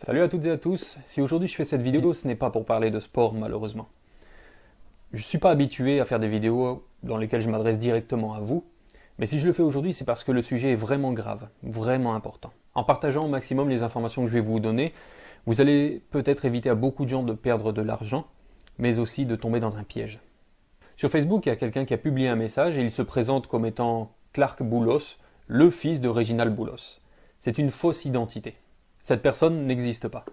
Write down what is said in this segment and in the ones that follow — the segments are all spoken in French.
Salut à toutes et à tous. Si aujourd'hui je fais cette vidéo, ce n'est pas pour parler de sport malheureusement. Je ne suis pas habitué à faire des vidéos dans lesquelles je m'adresse directement à vous, mais si je le fais aujourd'hui, c'est parce que le sujet est vraiment grave, vraiment important. En partageant au maximum les informations que je vais vous donner, vous allez peut-être éviter à beaucoup de gens de perdre de l'argent, mais aussi de tomber dans un piège. Sur Facebook, il y a quelqu'un qui a publié un message et il se présente comme étant Clark Boulos, le fils de Reginald Boulos. C'est une fausse identité. Cette personne n'existe pas.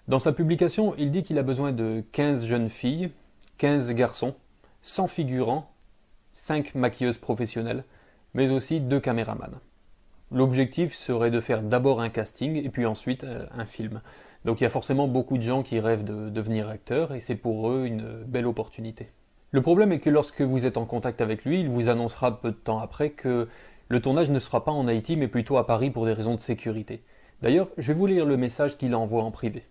Dans sa publication, il dit qu'il a besoin de 15 jeunes filles, 15 garçons, 100 figurants, 5 maquilleuses professionnelles, mais aussi 2 caméramans. L'objectif serait de faire d'abord un casting et puis ensuite un film. Donc il y a forcément beaucoup de gens qui rêvent de devenir acteurs et c'est pour eux une belle opportunité. Le problème est que lorsque vous êtes en contact avec lui, il vous annoncera peu de temps après que le tournage ne sera pas en Haïti mais plutôt à Paris pour des raisons de sécurité. D'ailleurs, je vais vous lire le message qu'il envoie en privé.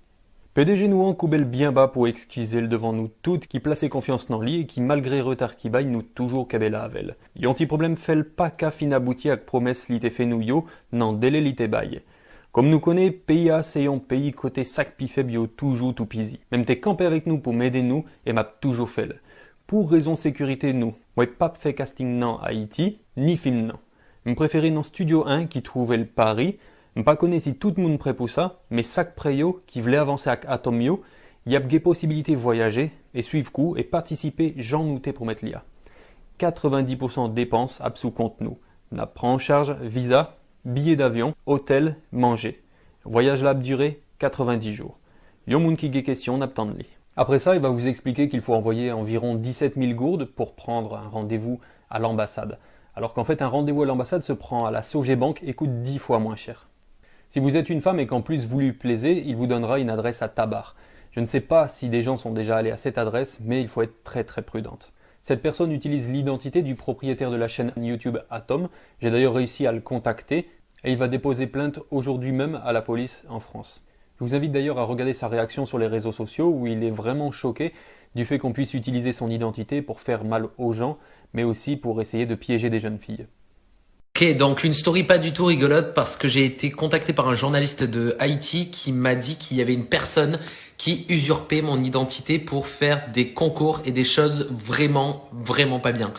PDG nous en coubelle bien bas pour excuser le devant nous toutes qui plaçait confiance dans lui et qui malgré retard qui baille nous toujours cabella avel. Yonti problème fait pas qu'à fin abouti avec promesse li te fait nous yo, nan délai li te baille. Comme nous connaît, pays A c'est un pays côté sac pi faible yo toujours tout pisi. Même t'es campé avec nous pour m'aider nous et m'a toujours fait. Pour raison sécurité nous, moi pas fait casting nan Haïti, ni film nan. Me préféré dans Studio 1 qui trouvait le Paris. M'pas connais si tout le monde prêt pour ça, mais sac preyo qui voulait avancer avec Atomio, y a des possibilités de voyager et suivre coup et participer j'en nouté pour mettre l'IA. 90% dépenses ab sous compte nous. N'a prend en charge visa, billets d'avion, hôtel, manger. Voyage là durée 90 jours. Yon moun qui gay question n'attend li. Après ça, il va vous expliquer qu'il faut envoyer environ 17 000 gourdes pour prendre un rendez-vous à l'ambassade. Alors qu'en fait, un rendez-vous à l'ambassade se prend à la Sogebank et coûte 10 fois moins cher. Si vous êtes une femme et qu'en plus vous lui plaisez, il vous donnera une adresse à Tabar. Je ne sais pas si des gens sont déjà allés à cette adresse, mais il faut être très très prudente. Cette personne utilise l'identité du propriétaire de la chaîne YouTube Atom. J'ai d'ailleurs réussi à le contacter et il va déposer plainte aujourd'hui même à la police en France. Je vous invite d'ailleurs à regarder sa réaction sur les réseaux sociaux où il est vraiment choqué du fait qu'on puisse utiliser son identité pour faire mal aux gens, mais aussi pour essayer de piéger des jeunes filles. Ok, donc une story pas du tout rigolote parce que j'ai été contacté par un journaliste de Haïti qui m'a dit qu'il y avait une personne qui usurpait mon identité pour faire des concours et des choses vraiment pas bien.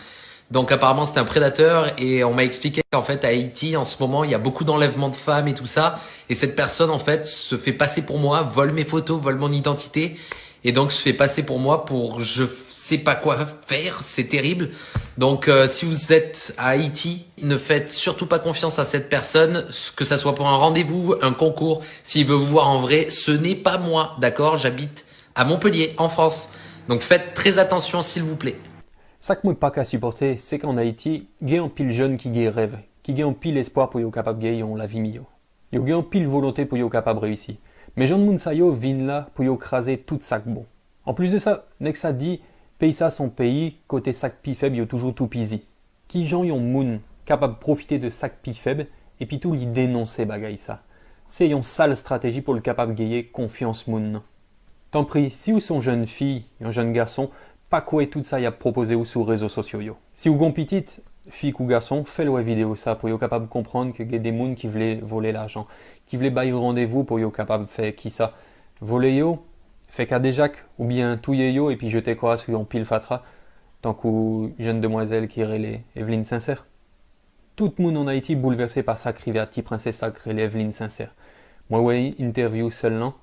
Donc apparemment c'est un prédateur et on m'a expliqué qu'en fait à Haïti en ce moment il y a beaucoup d'enlèvements de femmes et tout ça et cette personne en fait se fait passer pour moi, vole mes photos, vole mon identité et donc se fait passer pour moi pour je sais pas quoi faire, c'est terrible. Donc si vous êtes à Haïti, ne faites surtout pas confiance à cette personne, que ça soit pour un rendez-vous, un concours, s'il veut vous voir en vrai, ce n'est pas moi, d'accord? J'habite à Montpellier, en France. Donc faites très attention s'il vous plaît. Ça que moi pas qu'à supporter, c'est qu'en Haïti, il y a un pile jeune qui a rêve, qui a un pile espoir pour yo capable de gagner la vie mieux. Il y a un pile volonté pour yo capable de réussir. Mais Jean de Mounsayo viennent là pour yo craser tout sac bon. En plus de ça, Nexa dit, pays ça son pays, côté sac pi faible, yo toujours tout pisi. Qui gens yon moun capable de profiter de sac pi faible et puis tout lui dénoncer bagay ça. C'est une sale stratégie pour le capable de gagner confiance moun. Tant pis, si vous sont jeune fille, un jeune garçon, pas quoi tout ça y a proposé ou sur les réseaux sociaux yo. Si vous gon petite, fille ou garçon, faites-le vidéo ça pour yo capable de comprendre que y a des moun qui voulaient voler l'argent, qui voulaient bailler rendez-vous pour yo capable de faire qui ça. Voler yo, fait qu'à déjà ou bien touiller yo et puis jeter quoi sur un pile fatra, tant qu'une jeune demoiselle qui relait Evelyne Sincère. Tout le monde en Haïti bouleversé par sa criverti princesse sacrée Evelyne Sincère. Moi ouais, interview seulement,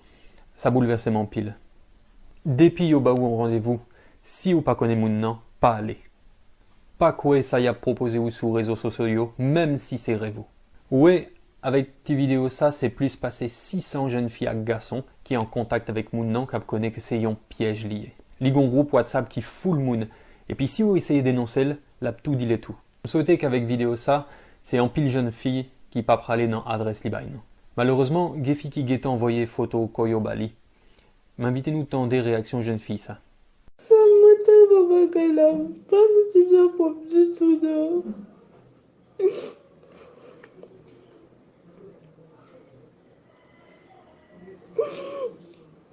ça bouleversait mon pile. Depuis yo ba ou en rendez-vous, si ou pas connaît moun nan, pas aller. Pas quoi ça y a proposé ou sur réseaux sociaux, même si c'est rêve. Ouais, avec tes vidéos ça, c'est plus passé 600 jeunes filles à garçons qui est en contact avec moun nan qui connaît que c'est un piège lié. Ligon groupe WhatsApp qui fout le moun. Et puis si vous essayez d'énoncer, là tout dit les tout. Vous souhaitez qu'avec vidéo ça, c'est en pile jeune fille qui pas praler dans adresse libaine. Malheureusement, Gefi qui guette envoyé photo Koyo Bali. M'invitez-nous tant des réactions jeunes filles ça. Ça m'a tellement bagay là, pas si bien pour du tout non.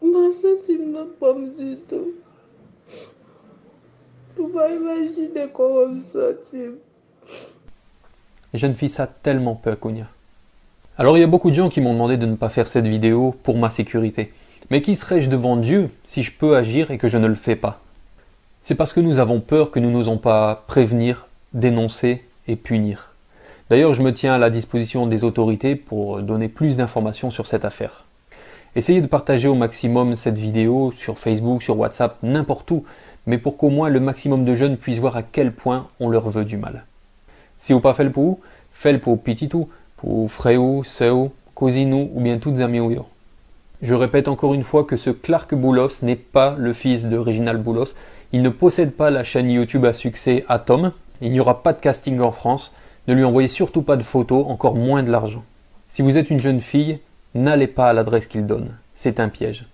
Ma senti m'a pas du tout. Pour pas imaginer comment me sentir. Les jeunes filles ça tellement peur qu'on y a. Alors il y a beaucoup de gens qui m'ont demandé de ne pas faire cette vidéo pour ma sécurité. Mais qui serais-je devant Dieu si je peux agir et que je ne le fais pas? C'est parce que nous avons peur que nous n'osons pas prévenir, dénoncer et punir. D'ailleurs, je me tiens à la disposition des autorités pour donner plus d'informations sur cette affaire. Essayez de partager au maximum cette vidéo sur Facebook, sur WhatsApp, n'importe où, mais pour qu'au moins le maximum de jeunes puissent voir à quel point on leur veut du mal. Si vous pas fait le pour pititou, pour frère, sœur, cousine ou bien toutes amies ou yo. Je répète encore une fois que ce Clark Boulos n'est pas le fils de Reginald Boulos. Il ne possède pas la chaîne YouTube à succès Atom. Il n'y aura pas de casting en France. Ne lui envoyez surtout pas de photos, encore moins de l'argent. Si vous êtes une jeune fille, n'allez pas à l'adresse qu'il donne. C'est un piège.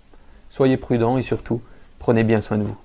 Soyez prudents et surtout, prenez bien soin de vous.